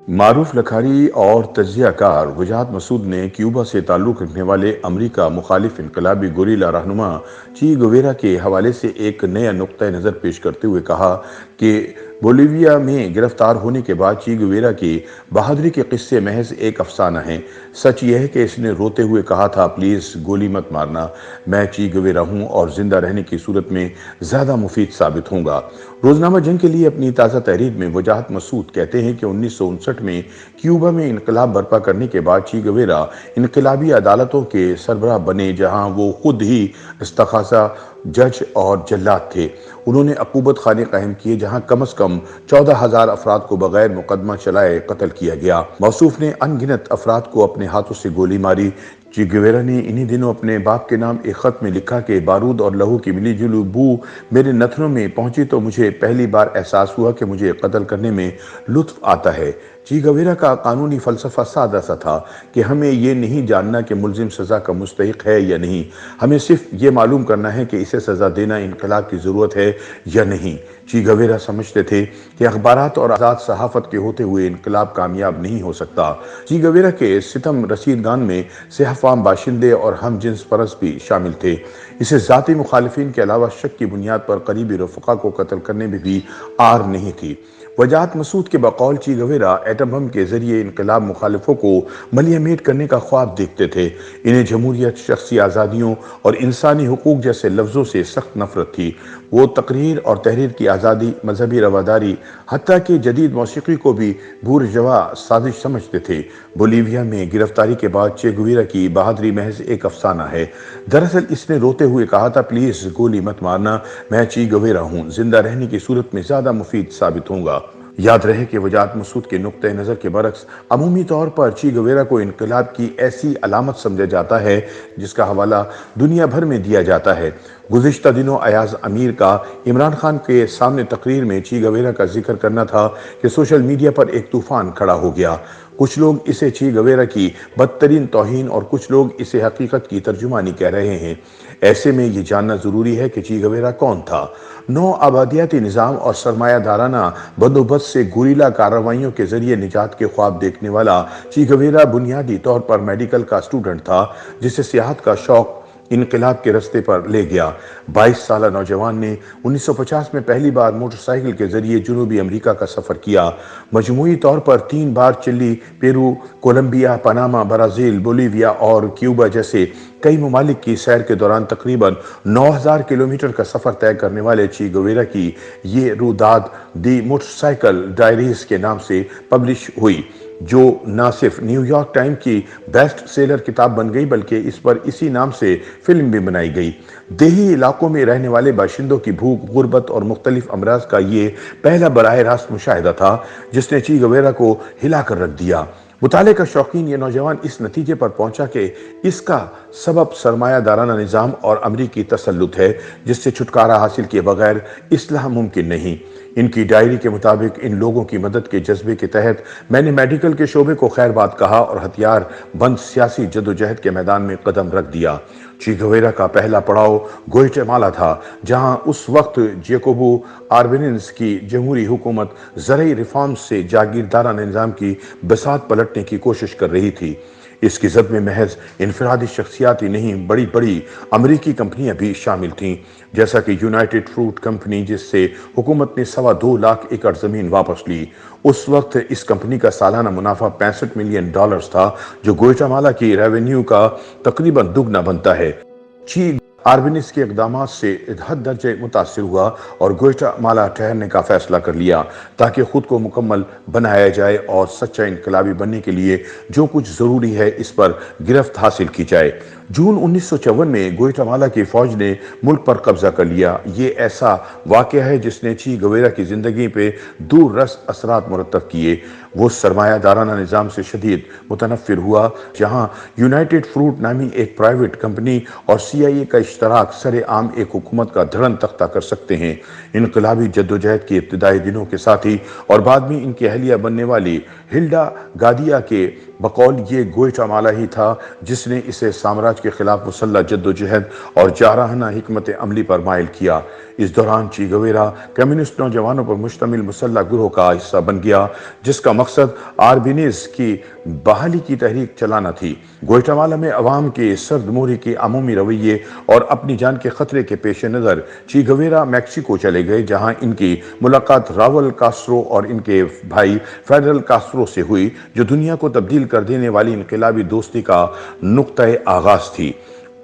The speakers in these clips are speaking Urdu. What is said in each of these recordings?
معروف لکھاری اور تجزیہ کار وجاہت مسعود نے کیوبا سے تعلق رکھنے والے امریکہ مخالف انقلابی گوریلا رہنما چی گویرا کے حوالے سے ایک نیا نقطہ نظر پیش کرتے ہوئے کہا کہ بولیویا میں گرفتار ہونے کے بعد چی گویرا کی بہادری کے قصے محض ایک افسانہ ہیں۔ سچ یہ ہے کہ اس نے روتے ہوئے کہا تھا، پلیز گولی مت مارنا، میں چی گویرا ہوں اور زندہ رہنے کی صورت میں زیادہ مفید ثابت ہوں گا۔ روزنامہ جنگ کے لیے اپنی تازہ تحریر میں وجاہت مسعود کہتے ہیں کہ 1959 میں کیوبا میں انقلاب برپا کرنے کے بعد چی گویرا انقلابی عدالتوں کے سربراہ بنے، جہاں وہ خود ہی استغاثہ جج اور جلاد تھے۔ انہوں نے عقوبت خانے قائم کیے جہاں کم از کم 14,000 افراد کو بغیر مقدمہ چلائے قتل کیا گیا۔ موصوف نے ان گنت افراد کو اپنے ہاتھوں سے گولی ماری۔ چی گویرا نے انہی دنوں اپنے باپ کے نام ایک خط میں لکھا کہ بارود اور لہو کی ملی جلی بو میرے نتنوں میں پہنچی تو مجھے پہلی بار احساس ہوا کہ مجھے قتل کرنے میں لطف آتا ہے۔ چی گویرا کا قانونی فلسفہ سادہ سا تھا کہ ہمیں یہ نہیں جاننا کہ ملزم سزا کا مستحق ہے یا نہیں، ہمیں صرف یہ معلوم کرنا ہے کہ اسے سزا دینا انقلاب کی ضرورت ہے یا نہیں۔ چی گویرا سمجھتے تھے کہ اخبارات اور آزاد صحافت کے ہوتے ہوئے انقلاب کامیاب نہیں ہو سکتا۔ چی گویرا کے ستم رسیدگان میں صحف عام باشندے اور ہم جنس پرست بھی شامل تھے۔ اسے ذاتی مخالفین کے علاوہ شک کی بنیاد پر قریبی رفقا کو قتل کرنے میں بھی آر نہیں تھی۔ وجاہت مسعود کے بقول چی گویرا ایٹم بم کے ذریعے انقلاب مخالفوں کو ملیح میٹ کرنے کا خواب دیکھتے تھے۔ انہیں جمہوریت، شخصی آزادیوں اور انسانی حقوق جیسے لفظوں سے سخت نفرت تھی۔ وہ تقریر اور تحریر کی آزادی، مذہبی رواداری، حتیٰ کہ جدید موسیقی کو بھی بورژوا سازش سمجھتے تھے۔ بولیویا میں گرفتاری کے بعد چی گویرا کی بہادری محض ایک افسانہ ہے۔ دراصل اس نے روتے ہوئے کہا تھا، پلیز گولی مت مارنا، میں چی گویرا ہوں، زندہ رہنے کی صورت میں زیادہ مفید ثابت ہوں گا۔ یاد رہے کہ وجاہت مسعود کے نقطہ نظر کے برعکس عمومی طور پر چی گویرا کو انقلاب کی ایسی علامت سمجھا جاتا ہے جس کا حوالہ دنیا بھر میں دیا جاتا ہے۔ گزشتہ دنوں ایاز امیر کا عمران خان کے سامنے تقریر میں چی گویرا کا ذکر کرنا تھا کہ سوشل میڈیا پر ایک طوفان کھڑا ہو گیا۔ کچھ لوگ اسے چی گویرا کی بدترین توہین اور کچھ لوگ اسے حقیقت کی ترجمانی کہہ رہے ہیں۔ ایسے میں یہ جاننا ضروری ہے کہ چی گویرا کون تھا۔ نو آبادیاتی نظام اور سرمایہ دارانہ بندوبست سے گوریلا کارروائیوں کے ذریعے نجات کے خواب دیکھنے والا چی گویرا بنیادی طور پر میڈیکل کا اسٹوڈنٹ تھا، جسے سیاحت کا شوق انقلاب کے رستے پر لے گیا۔ 22 سالہ نوجوان نے 1950 میں پہلی بار موٹر سائیکل کے ذریعے جنوبی امریکہ کا سفر کیا۔ مجموعی طور پر 3 بار چلی، پیرو، کولمبیا، پاناما، برازیل، بولیویا اور کیوبا جیسے کئی ممالک کی سیر کے دوران تقریباً 9,000 کلومیٹر کا سفر طے کرنے والے چی گویرا کی یہ روداد دی موٹر سائیکل ڈائریز کے نام سے پبلش ہوئی، جو نہ صرف نیو یارک ٹائم کی بیسٹ سیلر کتاب بن گئی بلکہ اس پر اسی نام سے فلم بھی بنائی گئی۔ دیہی علاقوں میں رہنے والے باشندوں کی بھوک، غربت اور مختلف امراض کا یہ پہلا براہ راست مشاہدہ تھا جس نے چی گویرا کو ہلا کر رکھ دیا۔ مطالعے کا شوقین یہ نوجوان اس نتیجے پر پہنچا کہ اس کا سبب سرمایہ دارانہ نظام اور امریکی تسلط ہے، جس سے چھٹکارا حاصل کیے بغیر اصلاح ممکن نہیں۔ ان کی ڈائری کے مطابق ان لوگوں کی مدد کے جذبے کے تحت میں نے میڈیکل کے شعبے کو خیر بات کہا اور ہتھیار بند سیاسی جدوجہد کے میدان میں قدم رکھ دیا۔ چی گویرا کا پہلا پڑاؤ گوئٹمالا تھا، جہاں اس وقت جیکوبو آربینز کی جمہوری حکومت زرعی ریفارمز سے جاگیردارانہ نظام کی بساط پلٹنے کی کوشش کر رہی تھی۔ اس کی زد میں محض انفرادی شخصیات ہی نہیں، بڑی بڑی امریکی کمپنیاں بھی شامل تھیں، جیسا کہ یونائٹڈ فروٹ کمپنی، جس سے حکومت نے 2.25 لاکھ ایکڑ زمین واپس لی۔ اس وقت اس کمپنی کا سالانہ منافع $65 ملین تھا، جو گوئٹمالا کی ریونیو کا تقریباً دگنا بنتا ہے۔ چی آربینز کے اقدامات سے حد درجے متاثر ہوا اور گوئٹمالا ٹھہرنے کا فیصلہ کر لیا تاکہ خود کو مکمل بنایا جائے اور سچا انقلابی بننے کے لیے جو کچھ ضروری ہے اس پر گرفت حاصل کی جائے۔ جون 1954 میں گوئٹمالا کی فوج نے ملک پر قبضہ کر لیا۔ یہ ایسا واقعہ ہے جس نے چی گویرا کی زندگی پہ دور رس اثرات مرتب کیے۔ وہ سرمایہ دارانہ نظام سے شدید متنفر ہوا، جہاں یونائٹڈ فروٹ نامی ایک پرائیویٹ کمپنی اور CIA کا اشتراک سر عام ایک حکومت کا دھڑن تختہ کر سکتے ہیں۔ انقلابی جدوجہد کے ابتدائی دنوں کے ساتھ ہی اور بعد میں ان کی اہلیہ بننے والی ہلڈا گارڈیا کے بقول یہ گوئٹامالا ہی تھا جس نے اسے سامراج کے خلاف مسلح جدوجہد اور جارحانہ حکمت عملی پر مائل کیا۔ اس دوران چی گویرا کمیونسٹ نوجوانوں پر مشتمل مسلح گروہ کا حصہ بن گیا جس کا مقصد آربینیز کی بحالی کی تحریک چلانا تھی۔ گوئٹامالا میں عوام کے سرد مہری کے عمومی رویے اور اپنی جان کے خطرے کے پیش نظر چی گویرا میکسیکو چلے گئے، جہاں ان کی ملاقات راول کاسٹرو اور ان کے بھائی فیڈرل کاسٹرو سے ہوئی، جو دنیا کو تبدیل کر دینے والی انقلابی دوستی کا نقطۂ آغاز تھی۔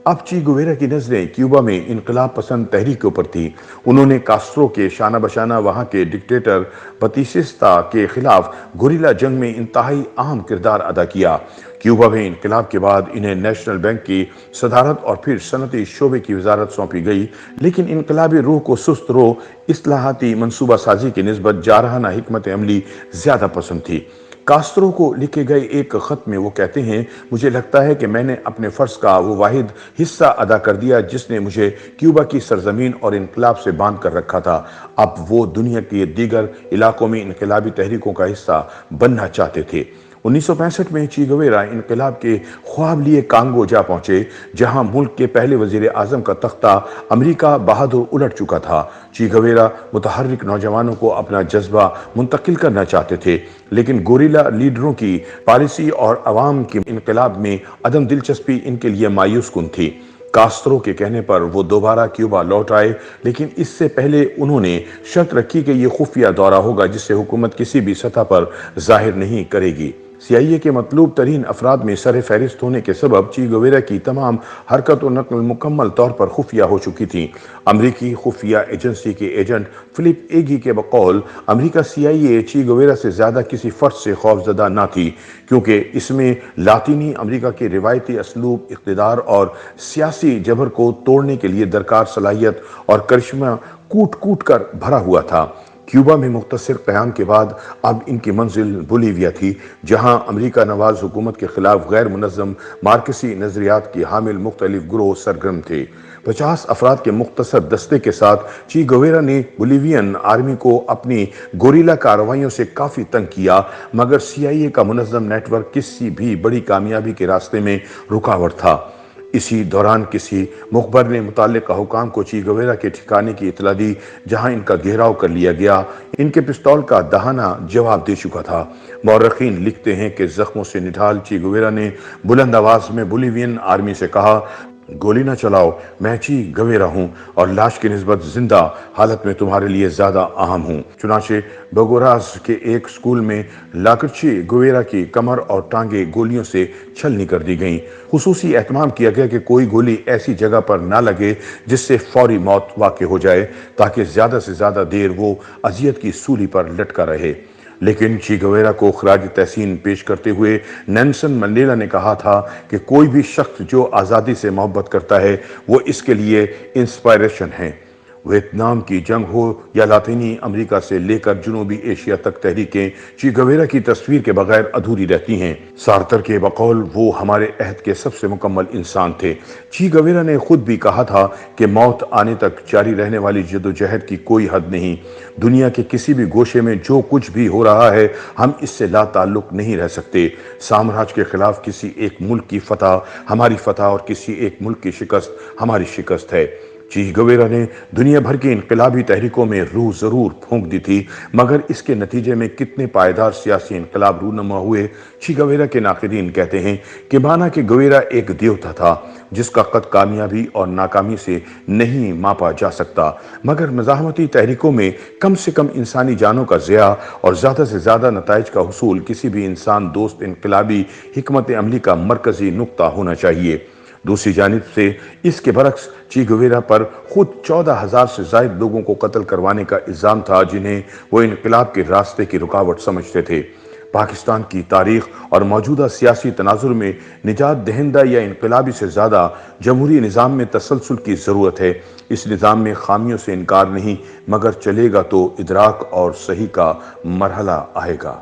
اب چی گویرا کی نظریں کیوبا میں انقلاب پسند تحریکوں پر تھی۔ انہوں نے کاسٹرو کے شانہ بشانہ وہاں کے ڈکٹیٹر بتیستا کے خلاف گوریلا جنگ میں انتہائی اہم کردار ادا کیا۔ کیوبا میں انقلاب کے بعد انہیں نیشنل بینک کی صدارت اور پھر صنعتی شعبے کی وزارت سونپی گئی، لیکن انقلابی روح کو سست رو اصلاحاتی منصوبہ سازی کی نسبت جارحانہ حکمت عملی زیادہ پسند تھی۔ کاسٹرو کو لکھے گئے ایک خط میں وہ کہتے ہیں، مجھے لگتا ہے کہ میں نے اپنے فرض کا وہ واحد حصہ ادا کر دیا جس نے مجھے کیوبا کی سرزمین اور انقلاب سے باندھ کر رکھا تھا۔ اب وہ دنیا کے دیگر علاقوں میں انقلابی تحریکوں کا حصہ بننا چاہتے تھے۔ 1965 میں چی گویرا انقلاب کے خواب لیے کانگو جا پہنچے، جہاں ملک کے پہلے وزیر اعظم کا تختہ امریکہ بہادر الٹ چکا تھا۔ چی گویرا متحرک نوجوانوں کو اپنا جذبہ منتقل کرنا چاہتے تھے، لیکن گوریلا لیڈروں کی پالیسی اور عوام کی انقلاب میں عدم دلچسپی ان کے لیے مایوس کن تھی۔ کاسٹرو کے کہنے پر وہ دوبارہ کیوبا لوٹ آئے، لیکن اس سے پہلے انہوں نے شرط رکھی کہ یہ خفیہ دورہ ہوگا جسے حکومت کسی بھی سطح پر ظاہر نہیں کرے گی۔ CIA کے مطلوب ترین افراد میں سر فہرست ہونے کے سبب چی گویرا کی تمام حرکت و نقل مکمل طور پر خفیہ ہو چکی تھی۔ امریکی خفیہ ایجنسی کے ایجنٹ فلپ ایگی کے بقول امریکہ CIA چی گویرا سے زیادہ کسی فرد سے خوفزدہ نہ تھی، کیونکہ اس میں لاطینی امریکہ کے روایتی اسلوب، اقتدار اور سیاسی جبر کو توڑنے کے لیے درکار صلاحیت اور کرشمہ کوٹ کوٹ کر بھرا ہوا تھا۔ کیوبا میں مختصر قیام کے بعد اب ان کی منزل بولیویا تھی، جہاں امریکہ نواز حکومت کے خلاف غیر منظم مارکسی نظریات کی حامل مختلف گروہ سرگرم تھے۔ 50 افراد کے مختصر دستے کے ساتھ چی گویرا نے بولیوین آرمی کو اپنی گوریلا کارروائیوں سے کافی تنگ کیا، مگر CIA کا منظم نیٹ ورک کسی بھی بڑی کامیابی کے راستے میں رکاوٹ تھا۔ اسی دوران کسی مخبر نے متعلقہ حکام کو چی گویرا کے ٹھکانے کی اطلاع دی، جہاں ان کا گھیراؤ کر لیا گیا۔ ان کے پستول کا دہانہ جواب دے چکا تھا۔ مورخین لکھتے ہیں کہ زخموں سے نڈھال چی گویرا نے بلند آواز میں بولیوین آرمی سے کہا، گولی نہ چلاؤ، میں چی گویرا ہوں اور لاش کی نسبت زندہ حالت میں تمہارے لیے زیادہ اہم ہوں۔ چنانچہ بوگوراز کے ایک سکول میں لاکرچی گویرا کی کمر اور ٹانگیں گولیوں سے چھلنی کر دی گئیں۔ خصوصی اہتمام کیا گیا کہ کوئی گولی ایسی جگہ پر نہ لگے جس سے فوری موت واقع ہو جائے، تاکہ زیادہ سے زیادہ دیر وہ اذیت کی سولی پر لٹکا رہے۔ لیکن چی گویرا کو خراج تحسین پیش کرتے ہوئے نیلسن منڈیلا نے کہا تھا کہ کوئی بھی شخص جو آزادی سے محبت کرتا ہے وہ اس کے لیے انسپائریشن ہے۔ ویتنام کی جنگ ہو یا لاطینی امریکہ سے لے کر جنوبی ایشیا تک تحریکیں چی گویرا کی تصویر کے بغیر ادھوری رہتی ہیں۔ سارتر کے بقول وہ ہمارے عہد کے سب سے مکمل انسان تھے۔ چی گویرا نے خود بھی کہا تھا کہ موت آنے تک جاری رہنے والی جدوجہد کی کوئی حد نہیں۔ دنیا کے کسی بھی گوشے میں جو کچھ بھی ہو رہا ہے ہم اس سے لا تعلق نہیں رہ سکتے۔ سامراج کے خلاف کسی ایک ملک کی فتح ہماری فتح اور کسی ایک ملک کی شکست ہماری شکست ہے۔ چی گویرا نے دنیا بھر کی انقلابی تحریکوں میں روح ضرور پھونک دی تھی، مگر اس کے نتیجے میں کتنے پائیدار سیاسی انقلاب رونما ہوئے۔ چی گویرا کے ناقدین کہتے ہیں کہ مانا کہ گویرا ایک دیوتا تھا جس کا قد کامیابی اور ناکامی سے نہیں ماپا جا سکتا، مگر مزاحمتی تحریکوں میں کم سے کم انسانی جانوں کا ضیاع اور زیادہ سے زیادہ نتائج کا حصول کسی بھی انسان دوست انقلابی حکمت عملی کا مرکزی نقطہ ہونا چاہیے۔ دوسری جانب سے اس کے برعکس چی گویرا پر خود 14,000 سے زائد لوگوں کو قتل کروانے کا الزام تھا، جنہیں وہ انقلاب کے راستے کی رکاوٹ سمجھتے تھے۔ پاکستان کی تاریخ اور موجودہ سیاسی تناظر میں نجات دہندہ یا انقلابی سے زیادہ جمہوری نظام میں تسلسل کی ضرورت ہے۔ اس نظام میں خامیوں سے انکار نہیں، مگر چلے گا تو ادراک اور صحیح کا مرحلہ آئے گا۔